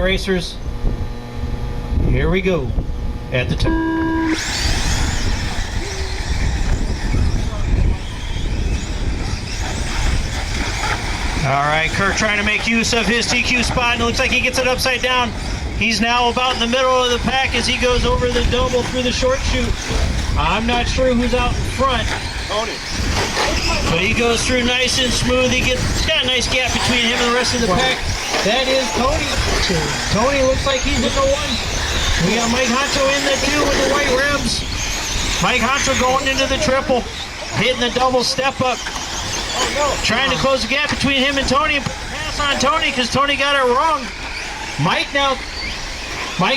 racers. Here we go. At the top. All right, Kirk trying to make use of his TQ spot, and it looks like he gets it upside down. He's now about in the middle of the pack as he goes over the double through the short chute. I'm not sure who's out in front. Tony. But he goes through nice and smooth. He's got a nice gap between him and the rest of the pack. That is Tony. Tony looks like he's in the one. We got Mike Honcho in the two with the white rims. Mike Honcho going into the triple, hitting the double step up. Trying to close the gap between him and Tony and pass on Tony because Tony got it wrong. Mike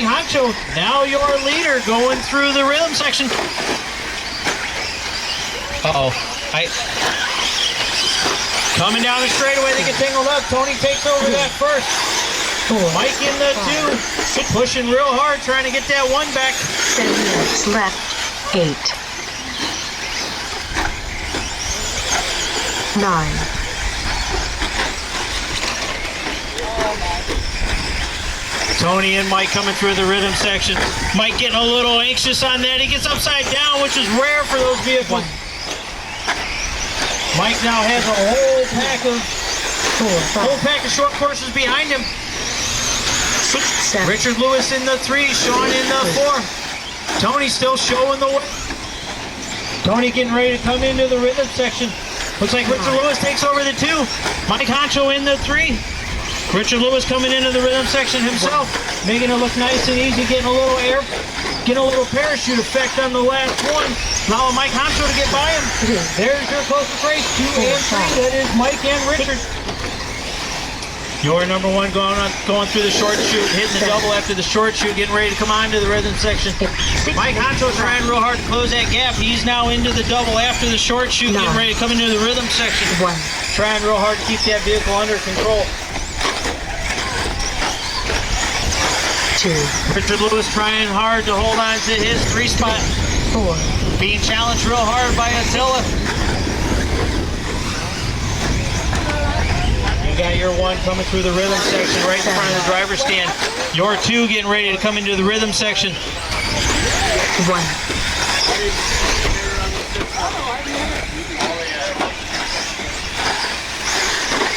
Honcho, now your leader going through the rhythm section. Uh-oh. Coming down the straightaway, they get tangled up. Tony takes over that first. Mike in the two, pushing real hard, trying to get that one back. 7 minutes left. 8. 9. Tony and Mike coming through the rhythm section. Mike getting a little anxious on that. He gets upside down, which is rare for those vehicles. Mike now has a whole pack of short courses behind him. 6, 7. Richard Lewis in the 3, Sean in the 4. Tony still showing the way. Tony getting ready to come into the rhythm section. Looks like Richard Lewis takes over the 2. Mike Honcho in the 3. Richard Lewis coming into the rhythm section himself, making it look nice and easy, getting a little air, getting a little parachute effect on the last one. Now Mike Honcho to get by him. There's your closest race, 2 and 3. That is Mike and Richard. Your number 1 going through the short chute, hitting the double after the short chute, getting ready to come on to the rhythm section. Mike Honcho trying real hard to close that gap. He's now into the double after the short chute, getting ready to come into the rhythm section. Trying real hard to keep that vehicle under control. 2. Richard Lewis trying hard to hold on to his 3 spot. 4. Being challenged real hard by Attila. You got your 1 coming through the rhythm section right in front of the driver's stand. Your 2 getting ready to come into the rhythm section. 1.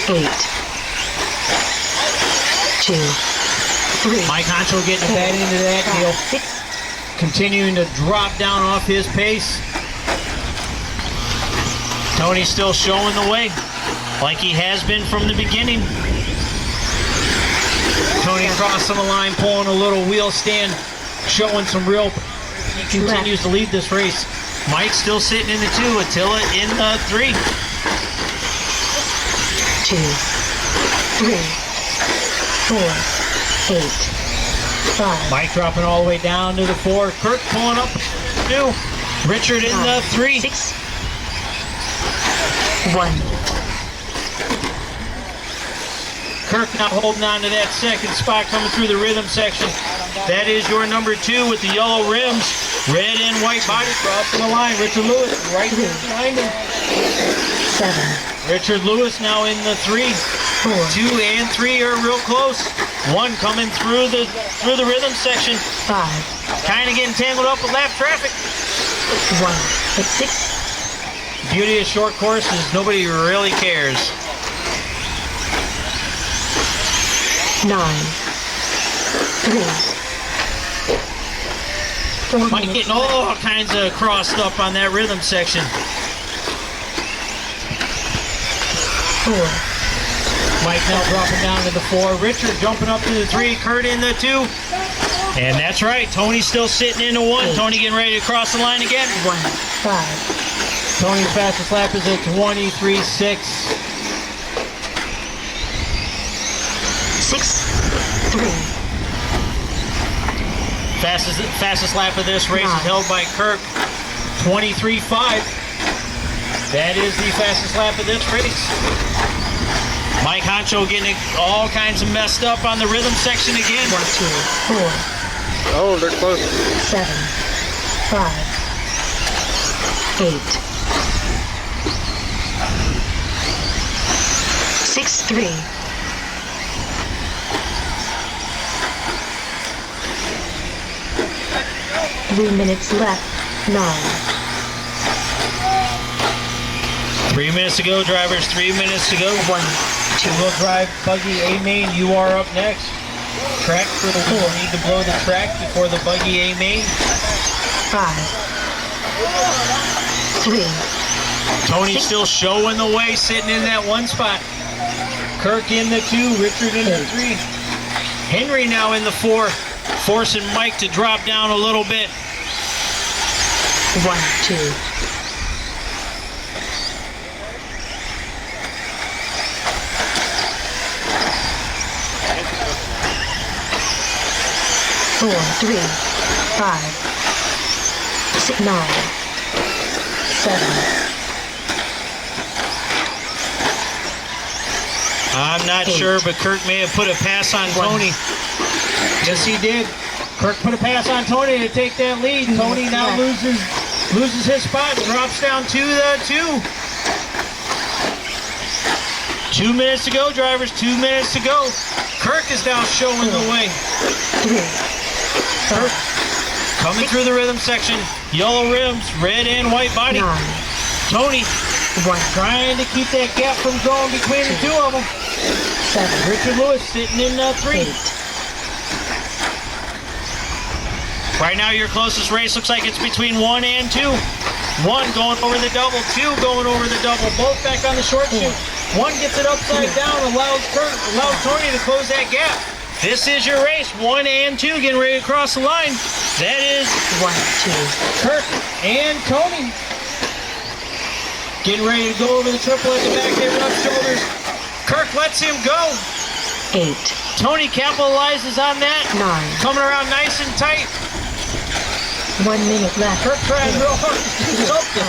8. 2. 3. Mike Honcho getting it back into that deal. 6. Continuing to drop down off his pace. Tony still showing the way, like he has been from the beginning. Tony crossing the line, pulling a little wheel stand, showing some real. He continues to lead this race. Mike still sitting in the 2, Attila in the 3. 2. 3. 4. 8. 5. Mike dropping all the way down to the 4. Kirk pulling up 2. Richard in the 3. 6. 1. Kirk now holding on to that second spot coming through the rhythm section. That is your number 2 with the yellow rims, red and white body crossing the line. Richard Lewis right there behind him. 7. Richard Lewis now in the 3. 4. 2 and 3 are real close. 1 coming through the rhythm section. 5. Kind of getting tangled up with lap traffic. 1. 6. Beauty of short courses, nobody really cares. 9. 3. 4. Mike getting all kinds of crossed up on that rhythm section. 4. Mike now dropping down to the 4. Richard jumping up to the 3. Kurt in the 2. And that's right. Tony's still sitting in the 1. Tony getting ready to cross the line again. 1. 5. Tony's fastest lap is a 23.6. 6. 3. Fastest lap of this race is held by Kirk. 23.5. That is the fastest lap of this race. Mike Honcho getting all kinds of messed up on the rhythm section again. 1, 2, 4. Oh, they're close. 7. 5. 8. 6, 3. 3 minutes left. 9, 3 minutes to go, drivers. 3 minutes to go. 1, 2, We'll drive buggy A main. You are up next. Track for the wheel. Need to blow the track before the buggy A main. 5, 3, Tony's still showing the way, sitting in that one spot. Kirk in the 2, Richard in the 3. Henry now in the 4, forcing Mike to drop down a little bit. 1, 2, 4, 3, 5, 6, 9, 7. I'm not sure, but Kirk may have put a pass on Tony. Yes, he did. Kirk put a pass on Tony to take that lead. Tony now loses his spot, drops down to the 2. 2 minutes to go, drivers. 2 minutes to go. Kirk is now showing the way. 3, Kirk coming through the rhythm section. Yellow rims, red and white body. 9, Tony 1, trying to keep that gap from going between the 2 of them. 7, Richard Lewis sitting in 3. 8, Right now, your closest race looks like it's between 1 and 2. 1 going over the double, 2 going over the double, both back on the short chute. 1 gets it upside down, allows Tony to close that gap. This is your race, 1 and 2 getting ready to cross the line. That is 1, 2, Kirk and Tony. Getting ready to go over the triple at the back there, rough shoulders. Kirk lets him go. 8, Tony capitalizes on that. 9, Coming around nice and tight. 1 minute left. Kirk trying real hard to do something.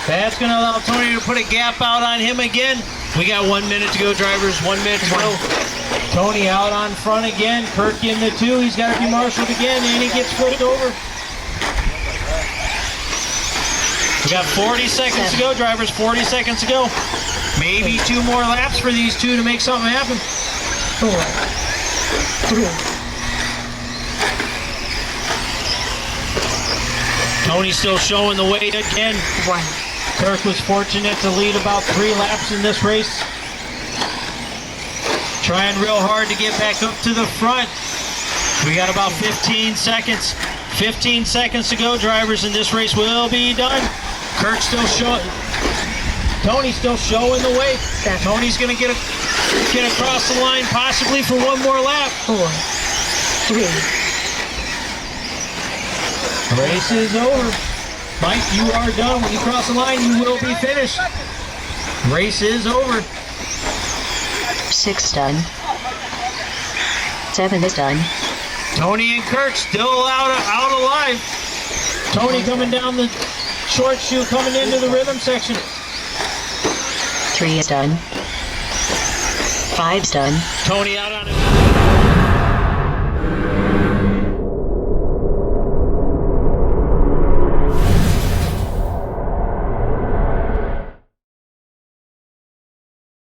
That's going to allow Tony to put a gap out on him again. We got 1 minute to go, drivers. 1 minute to go. Tony out on front again. Kirk in the 2. He's got to be marshaled again, and he gets flipped over. We got 40 seconds to go, drivers. 40 seconds to go. Maybe 2 more laps for these 2 to make something happen. 4, 3, Tony's still showing the way again. 1, Kirk was fortunate to lead about 3 laps in this race. Trying real hard to get back up to the front. We got about 15 seconds. 15 seconds to go, drivers, and this race will be done. Kirk still showing. Tony's still showing the way. 7, Tony's going to get across the line, possibly for 1 more lap. 4, 3, Race is over. Mike, you are done. When you cross the line, you will be finished. Race is over. 6 done. 7 is done. Tony and Kirk still out alive. Tony coming down the short chute, coming into the rhythm section. 3 is done. 5's done. Tony out on it.